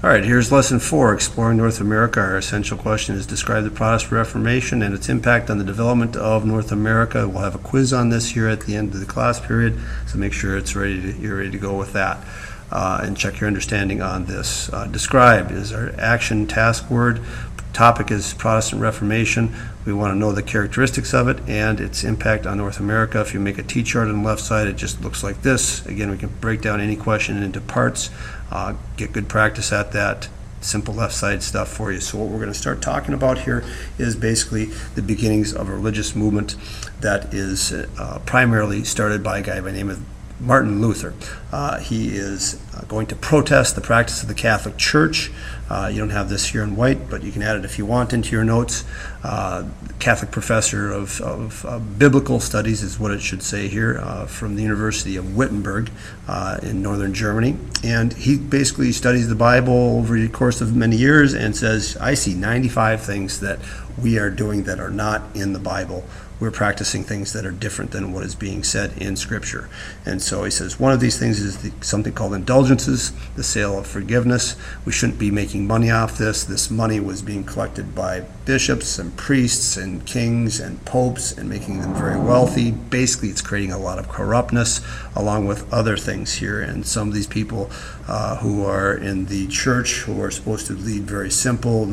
All right, here's lesson 4, Exploring North America. Our essential question is describe the Protestant Reformation and its impact on the development of North America. We'll have a quiz on this here at the end of the class period, so make sure you're ready to go with that. And check your understanding on this. Describe is our action task word. Topic is Protestant Reformation. We want to know the characteristics of it and its impact on North America. If you make a T-chart on the left side, it just looks like this. Again, we can break down any question into parts, get good practice at that. Simple left side stuff for you. So what we're going to start talking about here is basically the beginnings of a religious movement that is primarily started by a guy by the name of Martin Luther. He is going to protest the practice of the Catholic Church. You don't have this here in white, but you can add it if you want into your notes. Catholic professor of biblical studies is what it should say here, from the University of Wittenberg in northern Germany. And he basically studies the Bible over the course of many years and says, I see 95 things that we are doing that are not in the Bible. We're practicing things that are different than what is being said in Scripture. And so he says one of these things is something called indulgences, the sale of forgiveness. We shouldn't be making money off this. This money was being collected by bishops and priests and kings and popes and making them very wealthy. Basically, it's creating a lot of corruptness along with other things here. And some of these people who are in the church, who are supposed to lead very simple,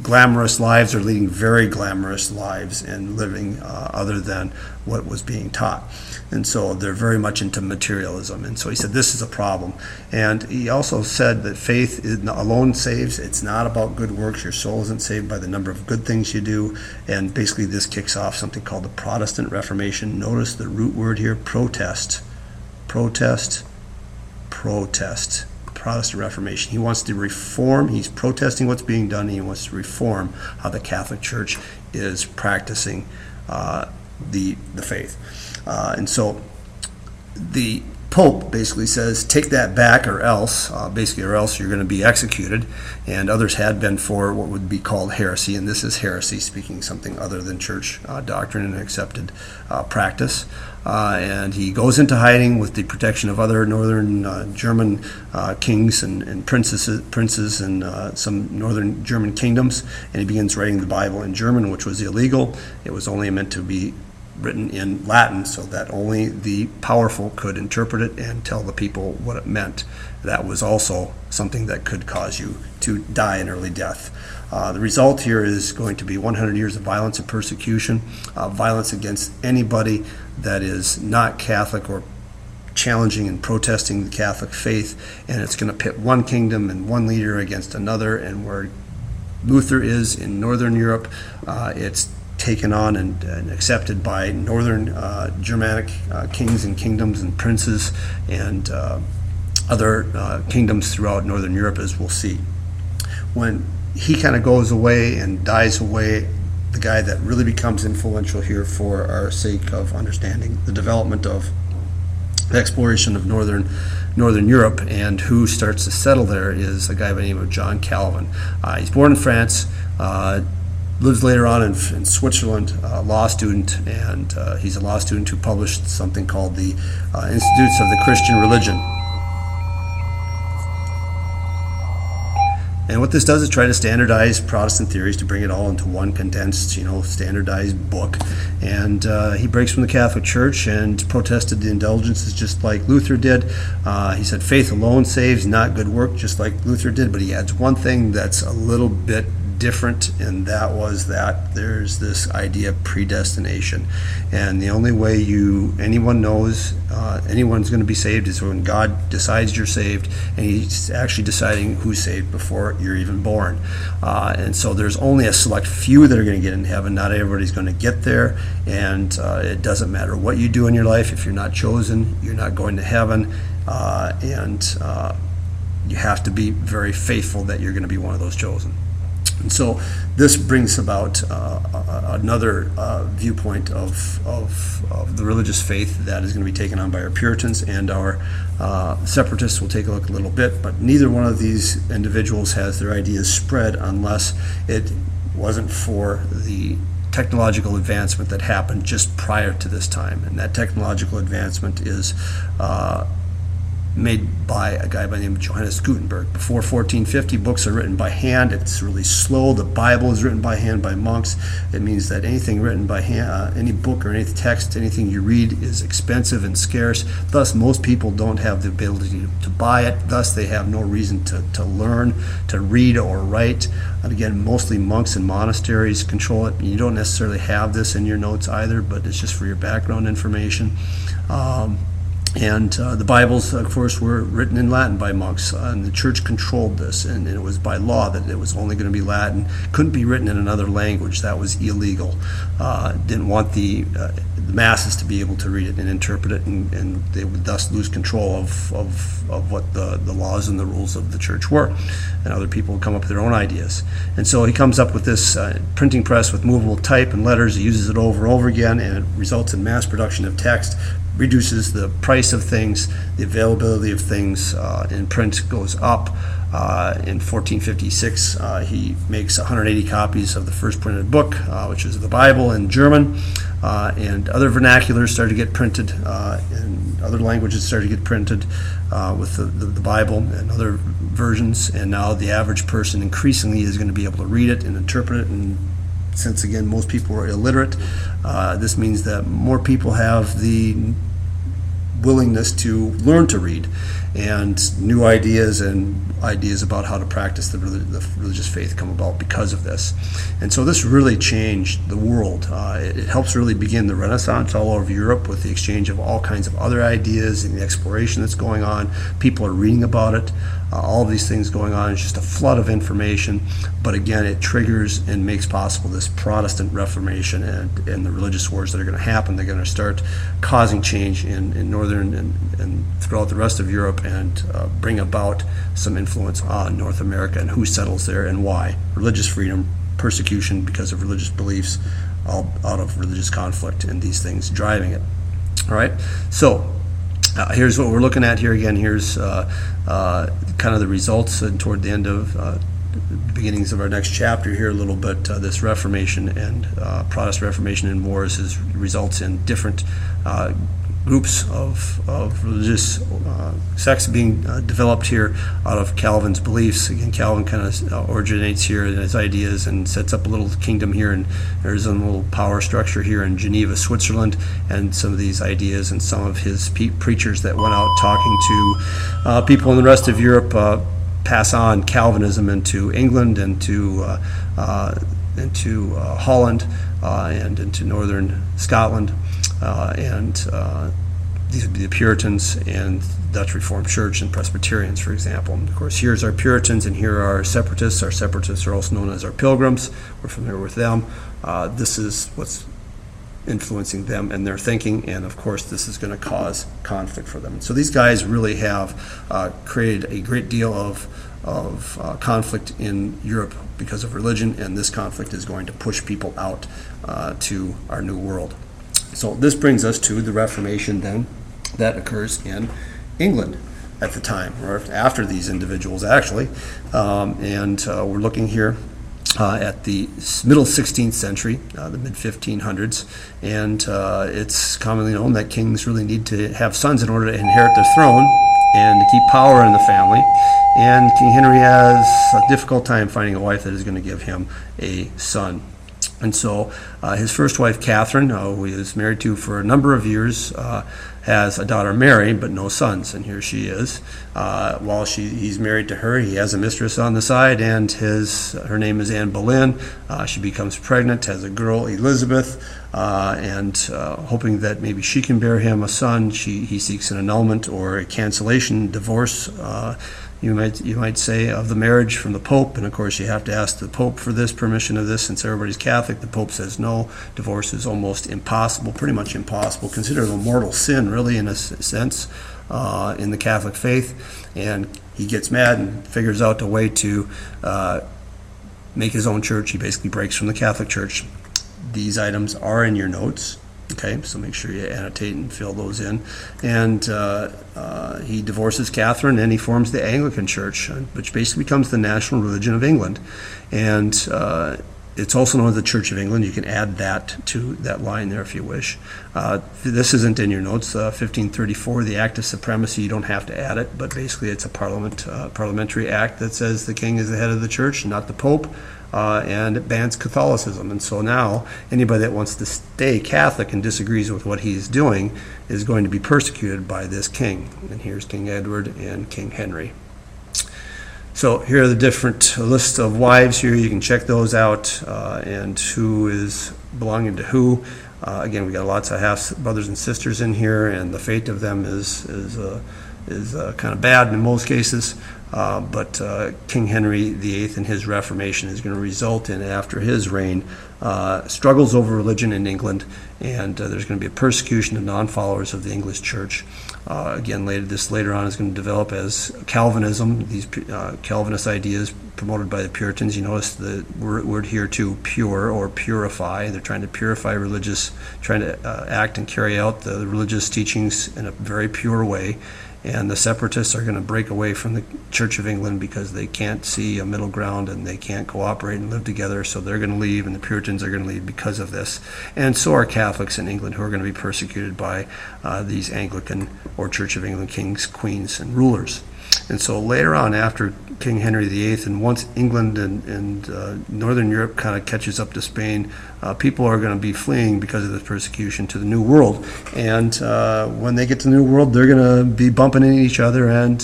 glamorous lives, are leading very glamorous lives and living other than what was being taught. And so they're very much into materialism. And so he said this is a problem. And he also said that faith alone saves. It's not about good works. Your soul isn't saved by the number of good things you do. And basically this kicks off something called the Protestant Reformation. Notice the root word here, protest. Protest. Protest. Protestant Reformation. He wants to reform. He's protesting what's being done. He wants to reform how the Catholic Church is practicing the faith. And so the Pope basically says, take that back or else, or else you're going to be executed. And others had been for what would be called heresy, and this is heresy, speaking something other than church doctrine and accepted practice. And he goes into hiding with the protection of other northern German kings and princes and some northern German kingdoms. And he begins writing the Bible in German, which was illegal. It was only meant to be written in Latin so that only the powerful could interpret it and tell the people what it meant. That was also something that could cause you to die an early death. The result here is going to be 100 years of violence and persecution, violence against anybody that is not Catholic or challenging and protesting the Catholic faith, and it's going to pit one kingdom and one leader against another. And where Luther is in Northern Europe, it's taken on and accepted by northern Germanic kings and kingdoms and princes and other kingdoms throughout Northern Europe, as we'll see. When he kind of goes away and dies away, the guy that really becomes influential here for our sake of understanding the development of the exploration of northern Europe and who starts to settle there is a guy by the name of John Calvin. He's born in France, lives later on in Switzerland, a law student, and he's a law student who published something called the Institutes of the Christian Religion. And what this does is try to standardize Protestant theories to bring it all into one condensed, standardized book. And he breaks from the Catholic Church and protested the indulgences just like Luther did. He said faith alone saves, not good work, just like Luther did. But he adds one thing that's a little bit different, and that was that there's this idea of predestination. And the only way anyone knows anyone's going to be saved is when God decides you're saved, and he's actually deciding who's saved before you're even born. And so there's only a select few that are going to get in heaven. Not everybody's going to get there, and it doesn't matter what you do in your life. If you're not chosen, you're not going to heaven, and you have to be very faithful that you're going to be one of those chosen. And so this brings about another viewpoint of the religious faith that is going to be taken on by our Puritans, and our separatists will take a look a little bit, but neither one of these individuals has their ideas spread unless it wasn't for the technological advancement that happened just prior to this time. And that technological advancement is made by a guy by the name of Johannes Gutenberg. Before 1450, books are written by hand. It's really slow. The Bible is written by hand by monks. It means that anything written by hand, any book or any text, anything you read is expensive and scarce. Thus, most people don't have the ability to buy it. Thus, they have no reason to learn, to read or write. And again, mostly monks and monasteries control it. You don't necessarily have this in your notes either, but it's just for your background information. And the Bibles, of course, were written in Latin by monks, and the church controlled this, and it was by law that it was only going to be Latin. Couldn't be written in another language. That was illegal. Didn't want the masses to be able to read it and interpret it, and they would thus lose control of what the laws and the rules of the church were. And other people would come up with their own ideas. And so he comes up with this printing press with movable type and letters. He uses it over and over again, and it results in mass production of text, reduces the price of things, the availability of things in print goes up. In 1456, he makes 180 copies of the first printed book, which is the Bible in German, and other vernaculars started to get printed, and other languages started to get printed with the Bible and other versions, and now the average person increasingly is going to be able to read it and interpret it. And since, again, most people are illiterate, this means that more people have the willingness to learn to read, and new ideas and ideas about how to practice the religious faith come about because of this. And so this really changed the world. It helps really begin the Renaissance all over Europe with the exchange of all kinds of other ideas and the exploration that's going on. People are reading about it. All of these things going on. It's just a flood of information. But again, it triggers and makes possible this Protestant Reformation and the religious wars that are going to happen. They're going to start causing change in northern and throughout the rest of Europe, and bring about some influence on North America and who settles there and why. Religious freedom, persecution because of religious beliefs, all out of religious conflict, and these things driving it. All right, so here's what we're looking at here again. Here's kind of the results toward the end of beginnings of our next chapter here a little bit. This Reformation and Protestant Reformation and wars results in different groups of religious sects being developed here out of Calvin's beliefs. Again, Calvin kind of originates here in his ideas and sets up a little kingdom here, and there's a little power structure here in Geneva, Switzerland, and some of these ideas and some of his preachers that went out talking to people in the rest of Europe pass on Calvinism into England and into Holland and into northern Scotland. These would be the Puritans and Dutch Reformed Church and Presbyterians, for example. And of course, here's our Puritans, and here are our Separatists. Our Separatists are also known as our Pilgrims. We're familiar with them. This is what's influencing them and their thinking, and of course, this is going to cause conflict for them. So these guys really have created a great deal of conflict in Europe because of religion, and this conflict is going to push people out to our new world. So this brings us to the Reformation then that occurs in England at the time, or after these individuals actually. We're looking here at the middle 16th century, the mid-1500s, and it's commonly known that kings really need to have sons in order to inherit their throne and to keep power in the family. And King Henry has a difficult time finding a wife that is going to give him a son. And so his first wife, Catherine, who he was married to for a number of years, has a daughter, Mary, but no sons. And here she is. While he's married to her, he has a mistress on the side, and her name is Anne Boleyn. She becomes pregnant, has a girl, Elizabeth, and hoping that maybe she can bear him a son, he seeks an annulment or a cancellation, divorce, you might say, of the marriage from the Pope. And of course, you have to ask the Pope for this permission of this. Since everybody's Catholic, the Pope says no. Divorce is almost impossible, pretty much impossible, considered a mortal sin, really, in a sense, in the Catholic faith. And he gets mad and figures out a way to make his own church. He basically breaks from the Catholic Church. These items are in your notes. Okay, so make sure you annotate and fill those in. And he divorces Catherine, and he forms the Anglican Church, which basically becomes the national religion of England. And It's also known as the Church of England. You can add that to that line there if you wish. This isn't in your notes. 1534, the Act of Supremacy, you don't have to add it, but basically it's a parliamentary act that says the king is the head of the church, not the Pope, and it bans Catholicism. And so now anybody that wants to stay Catholic and disagrees with what he's doing is going to be persecuted by this king. And here's King Edward and King Henry. So here are the different lists of wives here. You can check those out and who is belonging to who. Again, we got lots of half brothers and sisters in here, and the fate of them is kind of bad in most cases. But King Henry VIII and his Reformation is going to result in, after his reign, struggles over religion in England, and there's going to be a persecution of non-followers of the English Church. Again, later on is going to develop as Calvinism, these Calvinist ideas promoted by the Puritans. You notice the word here too, pure or purify. They're trying to purify trying to act and carry out the religious teachings in a very pure way. And the separatists are going to break away from the Church of England because they can't see a middle ground and they can't cooperate and live together, so they're going to leave, and the Puritans are going to leave because of this. And so are Catholics in England, who are going to be persecuted by these Anglican or Church of England kings, queens, and rulers. And so later on, after King Henry VIII, and once England and Northern Europe kind of catches up to Spain, people are going to be fleeing because of this persecution to the New World. And when they get to the New World, they're going to be bumping into each other and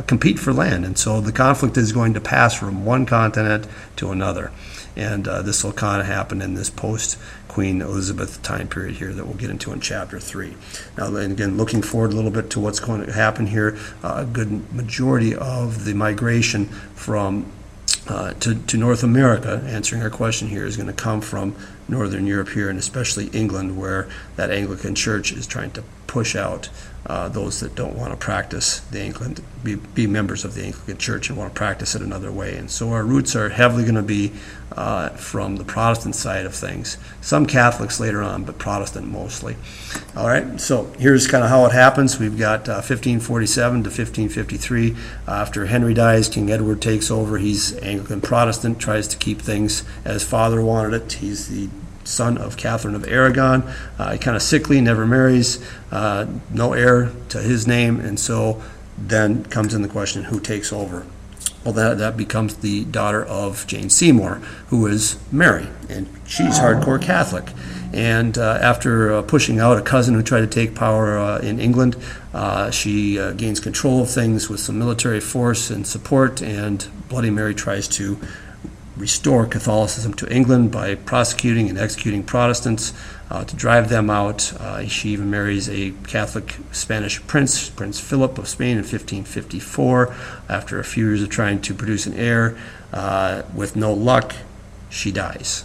compete for land. And so the conflict is going to pass from one continent to another. And this will kind of happen in this post-Queen Elizabeth time period here that we'll get into in Chapter 3. Now, and again, looking forward a little bit to what's going to happen here, a good majority of the migration from to North America, answering our question here, is going to come from Northern Europe here, and especially England, where that Anglican Church is trying to push out those that don't want to practice the Anglican, be members of the Anglican Church and want to practice it another way. And so our roots are heavily going to be from the Protestant side of things. Some Catholics later on, but Protestant mostly. All right, so here's kind of how it happens. We've got 1547 to 1553. After Henry dies, King Edward takes over. He's Anglican Protestant, tries to keep things as father wanted it. He's the son of Catherine of Aragon, kind of sickly, never marries, no heir to his name, and so then comes in the question, who takes over? Well, that becomes the daughter of Jane Seymour, who is Mary, and she's hardcore Catholic. And after pushing out a cousin who tried to take power in England, she gains control of things with some military force and support, and Bloody Mary tries to restore Catholicism to England by prosecuting and executing Protestants to drive them out. She even marries a Catholic Spanish prince, Prince Philip of Spain, in 1554. After a few years of trying to produce an heir, with no luck, she dies.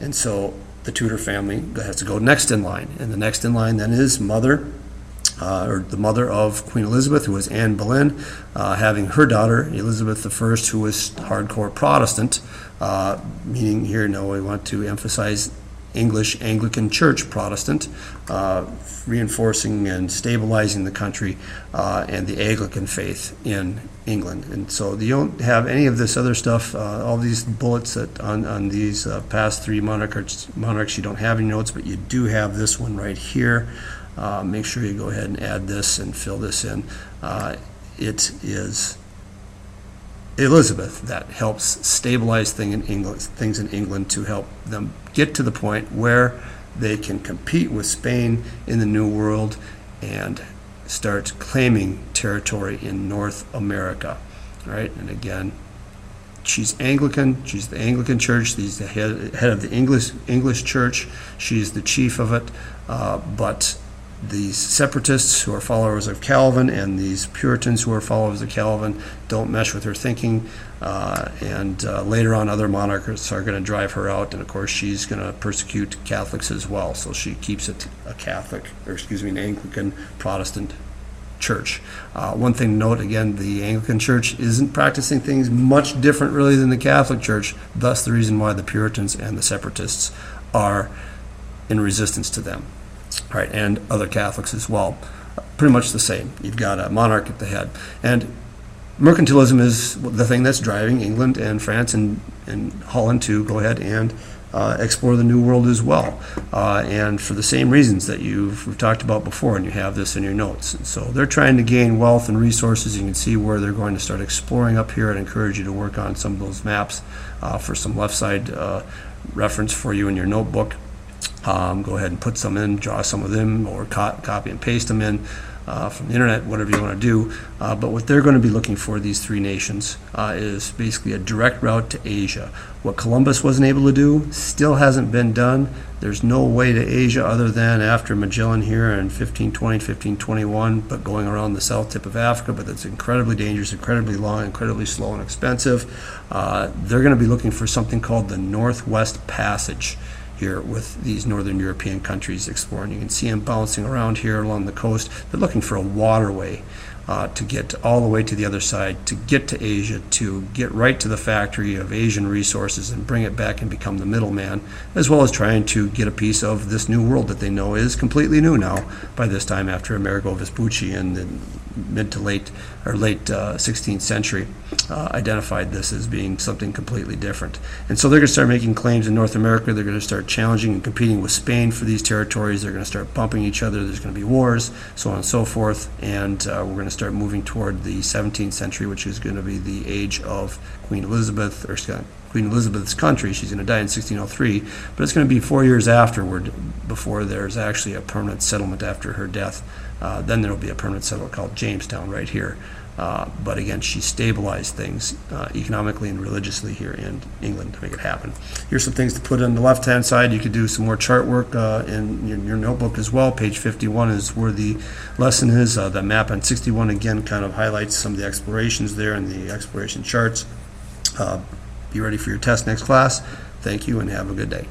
And so the Tudor family has to go next in line, and the next in line then is the mother of Queen Elizabeth, who was Anne Boleyn, having her daughter, Elizabeth I, who was hardcore Protestant, meaning here, no, we want to emphasize English Anglican Church Protestant, reinforcing and stabilizing the country, and the Anglican faith in England. And so you don't have any of this other stuff, all these bullets that on these past three monarchs you don't have in your notes, but you do have this one right here. Make sure you go ahead and add this and fill this in. It is Elizabeth that helps stabilize things in England to help them get to the point where they can compete with Spain in the New World and start claiming territory in North America. All right, and again, she's Anglican. She's the Anglican Church. She's the head of the English Church. She's the chief of it, but these separatists who are followers of Calvin and these Puritans who are followers of Calvin don't mesh with her thinking, and later on other monarchs are going to drive her out, and of course she's going to persecute Catholics as well, so she keeps it an Anglican Protestant church. One thing to note, again, the Anglican Church isn't practicing things much different really than the Catholic Church, thus the reason why the Puritans and the separatists are in resistance to them. All right, and other Catholics as well. Pretty much the same. You've got a monarch at the head. And mercantilism is the thing that's driving England and France and Holland to go ahead and explore the New World as well, and for the same reasons that we've talked about before, and you have this in your notes. And so they're trying to gain wealth and resources. You can see where they're going to start exploring up here. I'd encourage you to work on some of those maps for some left side reference for you in your notebook. Go ahead and put some in, draw some of them, or copy and paste them in from the internet, whatever you want to do. But what they're going to be looking for, these three nations, is basically a direct route to Asia. What Columbus wasn't able to do still hasn't been done. There's no way to Asia other than after Magellan here in 1520, 1521, but going around the south tip of Africa, but that's incredibly dangerous, incredibly long, incredibly slow and expensive. They're going to be looking for something called the Northwest Passage here with these northern European countries exploring. You can see them bouncing around here along the coast. They're looking for a waterway to get all the way to the other side, to get to Asia, to get right to the factory of Asian resources and bring it back and become the middleman, as well as trying to get a piece of this new world that they know is completely new now by this time, after Amerigo Vespucci in the mid to late 16th century identified this as being something completely different. And so they're going to start making claims in North America. They're going to start challenging and competing with Spain for these territories. They're going to start bumping each other. There's going to be wars, so on and so forth. And we're going to start moving toward the 17th century, which is going to be the age of Queen Elizabeth, or Queen Elizabeth's country. She's going to die in 1603, but it's going to be 4 years afterward before there's actually a permanent settlement after her death. Then there will be a permanent settlement called Jamestown right here. But again, she stabilized things economically and religiously here in England to make it happen. Here's some things to put on the left-hand side. You could do some more chart work in your notebook as well. Page 51 is where the lesson is. The map on 61, again, kind of highlights some of the explorations there and the exploration charts. Be ready for your test next class. Thank you and have a good day.